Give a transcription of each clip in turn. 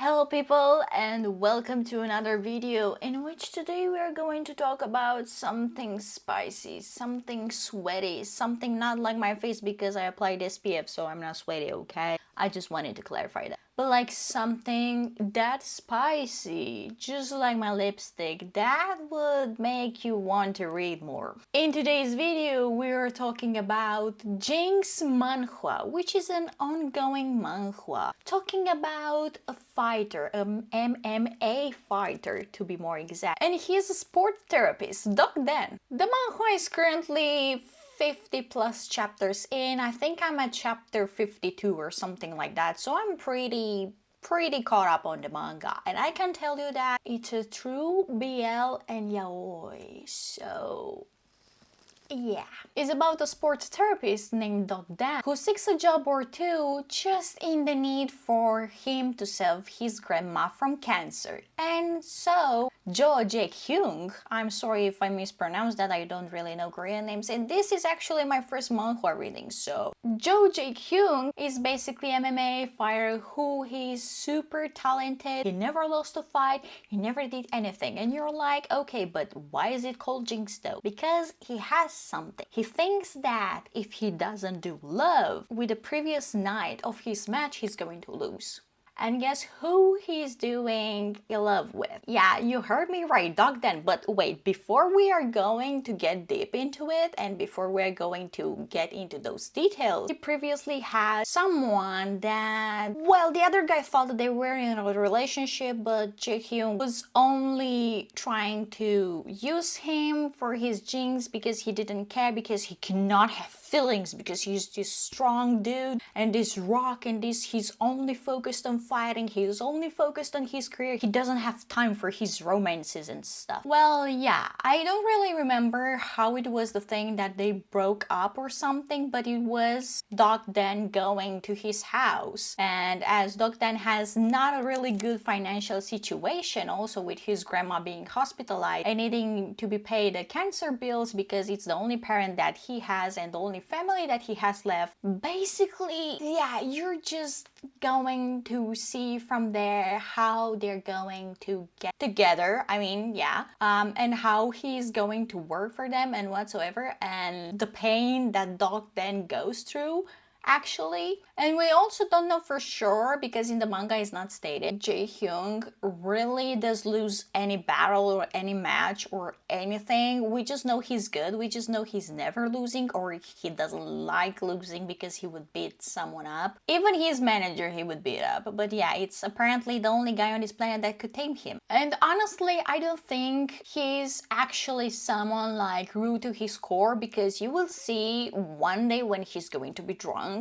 Hello people, and welcome to another video in which today we are going to talk about something spicy, something sweaty, something not like my face because I applied SPF so I'm not sweaty, okay? I just wanted to clarify that. But like something that spicy, just like my lipstick, that would make you want to read more. In today's video, we are talking about Jinx manhwa, which is an ongoing manhwa, talking about a fighter, MMA fighter to be more exact. And he's a sport therapist, Doc Dan. The manhwa is currently 50 plus chapters in. I think I'm at chapter 52 or something like that, so I'm pretty caught up on the manga, and I can tell you that it's a true BL and yaoi. So yeah, it's about a sports therapist named Doc Dan who seeks a job or two just in the need for him to save his grandma from cancer. And so Jaekhyung, I'm sorry if I mispronounced that, I don't really know Korean names, and this is actually my first manhwa reading. So Jaekhyung is basically MMA fighter who is super talented. He never lost a fight, he never did anything, and you're like, okay, but why is it called Jinx though? Because he has something. He thinks that if he doesn't do love with the previous night of his match, he's going to lose. And guess who he's doing love with? Yeah, you heard me right, Doc Dan. But wait, before we are going to get deep into it and before we're going to get into those details, he previously had someone that, well, the other guy thought that they were in a relationship, but Jaehyung was only trying to use him for his Jinx because he didn't care, because he cannot have feelings, because he's this strong dude and this rock and this, he's only focused on fighting, he's only focused on his career, he doesn't have time for his romances and stuff. Well, yeah, I don't really remember how it was the thing that they broke up or something, but it was Doc Dan going to his house, and as Doc Dan has not a really good financial situation, also with his grandma being hospitalized and needing to be paid the cancer bills because it's the only parent that he has and the only family that he has left, basically, yeah, you're just going to see from there how they're going to get together. I mean, yeah, and how he's going to work for them and whatsoever, and the pain that Doc then goes through actually. And we also don't know for sure because in the manga it's not stated. Jaehyung really does lose any battle or any match or anything. We just know he's good. We just know he's never losing, or he doesn't like losing because he would beat someone up. Even his manager he would beat up. But yeah, it's apparently the only guy on this planet that could tame him. And honestly, I don't think he's actually someone like rude to his core, because you will see one day when he's going to be drunk.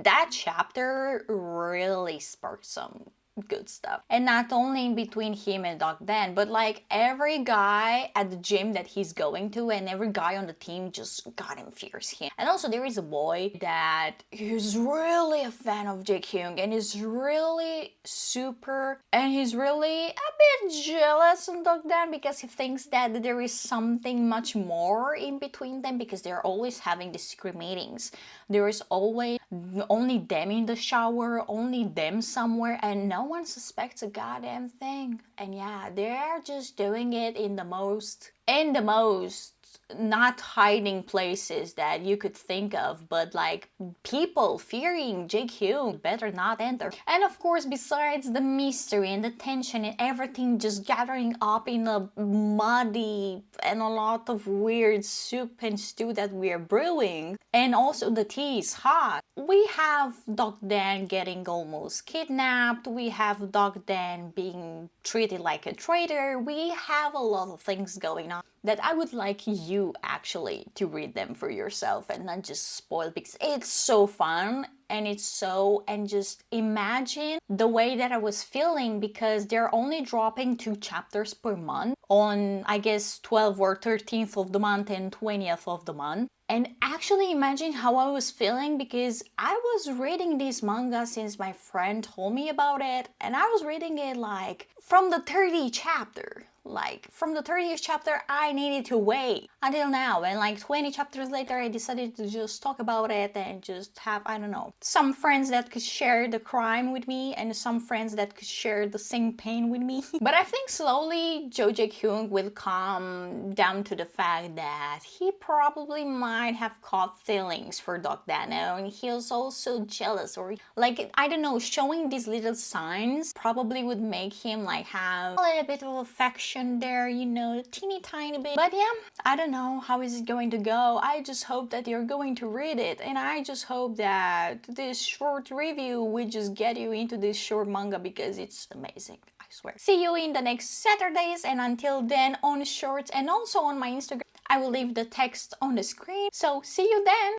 That chapter really sparked some good stuff, and not only between him and Doc Dan, but like every guy at the gym that he's going to and every guy on the team just goddamn fears him. And also there is a boy that is really a fan of Jaekhyung and is really super, and he's really a bit jealous of Doc Dan because he thinks that there is something much more in between them, because they're always having these secret meetings. There is always only them in the shower, only them somewhere, and no one suspects a goddamn thing. And yeah, they're just doing it in the most not hiding places that you could think of, but like people fearing Jaekhyung better not enter. And of course, besides the mystery and the tension and everything just gathering up in a muddy and a lot of weird soup and stew that we're brewing, and also the tea is hot, we have Doc Dan getting almost kidnapped, we have Doc Dan being treated like a traitor, we have a lot of things going on that I would like you actually to read them for yourself and not just spoil, because it's so fun and just imagine the way that I was feeling, because they're only dropping 2 chapters per month on, I guess, 12th or 13th of the month and 20th of the month. And actually imagine how I was feeling, because I was reading this manga since my friend told me about it, and I was reading it like from the 30th chapter. Like, from the 30th chapter, I needed to wait until now. And like 20 chapters later, I decided to just talk about it and just have, I don't know, some friends that could share the crime with me and some friends that could share the same pain with me. But I think slowly Jaekhyung will calm down to the fact that he probably might have caught feelings for Dog Dano, and he was also jealous, or like, I don't know, showing these little signs probably would make him like have a little bit of affection there, you know, teeny tiny bit. But yeah, I don't know how is it going to go. I just hope that you're going to read it, and I just hope that this short review will just get you into this short manga because it's amazing, I swear. See you in the next Saturdays, and until then, on shorts and also on my Instagram, I will leave the text on the screen. So see you then!